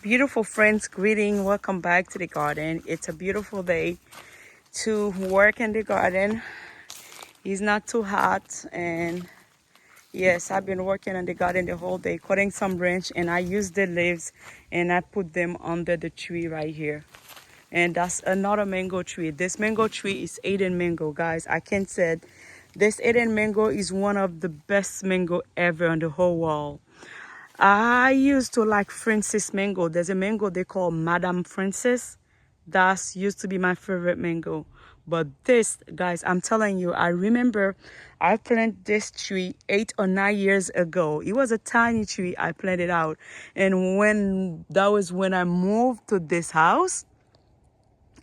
Beautiful friends, greeting. Welcome back to the garden. It's a beautiful day to work in the garden. It's not too hot, and yes, I've been working in the garden the whole day, cutting some branch, and I use the leaves and I put them under the tree right here. And that's another mango tree. This mango tree is Eden mango, guys. I can say this Eden mango is one of the best mango ever on the whole world. I used to like Francis mango. There's a mango they call Madame Francis. That's used to be my favorite mango. But this, guys, I'm telling you, I remember I planted this tree 8 or 9 years ago. It was a tiny tree I planted out. And that was when I moved to this house,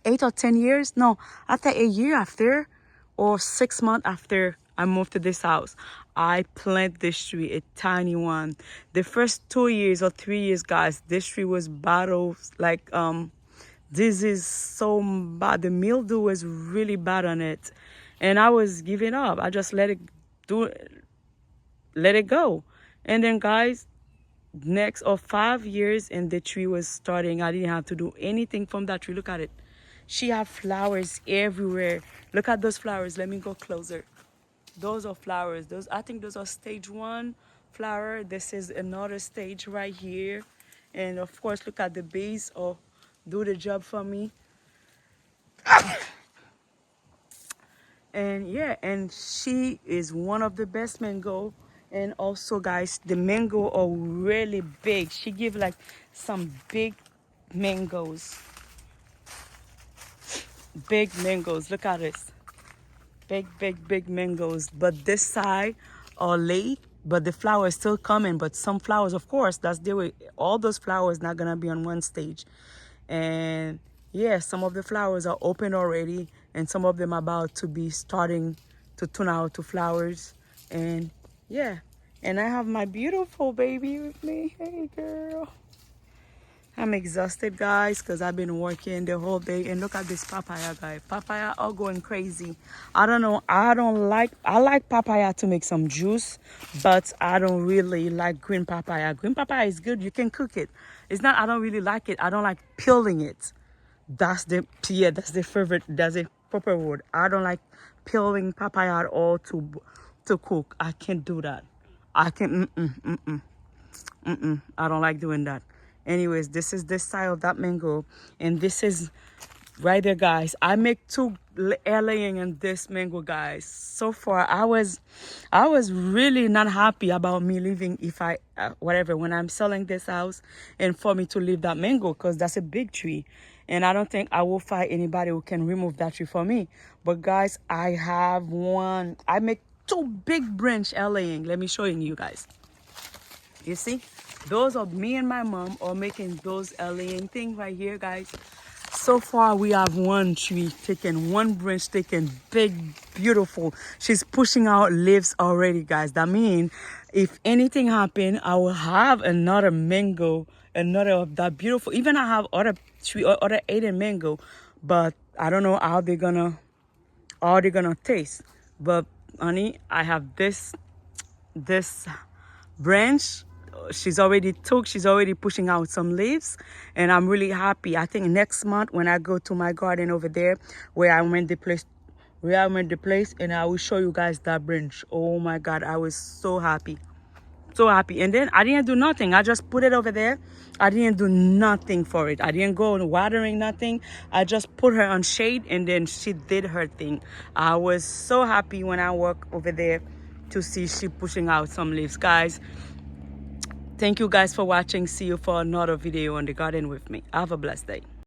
8 or 10 years, no, after a year after or 6 months after I moved to this house, I planted this tree, a tiny one. The first 2 years or 3 years, guys, this tree was battled like this is so bad. The mildew was really bad on it, and I was giving up. I just let it go. And then, guys, next of 5 years, and the tree was starting. I didn't have to do anything from that tree. Look at it. She have flowers everywhere. Look at those flowers. Let me go closer. Those are flowers. I think those are stage 1 flower. This is another stage right here. And of course, look at the base. Oh, do the job for me. And yeah, and she is one of the best mango. And also, guys, the mango are really big. She give like some big mangoes. Big mangoes. Look at this. Big mangoes. But this side are late, but the flower is still coming. But some flowers, of course, that's the way. All those flowers not gonna be on one stage. And yeah, some of the flowers are open already, and some of them are about to be starting to turn out to flowers. And yeah, and I have my beautiful baby with me. Hey, girl. I'm exhausted, guys, because I've been working the whole day. And look at this papaya, guys. Papaya are going crazy. I don't know. I like papaya to make some juice, but I don't really like green papaya. Green papaya is good. You can cook it. It's not, I don't really like it. I don't like peeling it. That's the proper word. I don't like peeling papaya at all to cook. I can't do that. I don't like doing that. Anyways, this is this side of that mango, and this is right there, guys. I make 2 laying in this mango, guys. So far, I was really not happy about me leaving if I whatever when I'm selling this house, and for me to leave that mango, because that's a big tree, and I don't think I will find anybody who can remove that tree for me. But guys, I have one. I make 2 big branch laying. Let me show you guys. You see, those are me and my mom are making those laying thing right here, guys. So far, we have one tree taken, one branch taken, big, beautiful. She's pushing out leaves already, guys. That means if anything happen, I will have another mango, another of that beautiful. Even I have other tree or other Eden mango, but I don't know how they're gonna taste. But honey, I have this branch. She's already pushing out some leaves, and I'm really happy. I think next month when I go to my garden over there where I went the place, and I will show you guys that branch. Oh my God, I was so happy. And then I didn't do nothing. I just put it over there. I didn't do nothing for it. I didn't go watering nothing. I just put her on shade, and then she did her thing. I was so happy when I walk over there to see she pushing out some leaves, guys. Thank you guys for watching. See you for another video on the garden with me. Have a blessed day.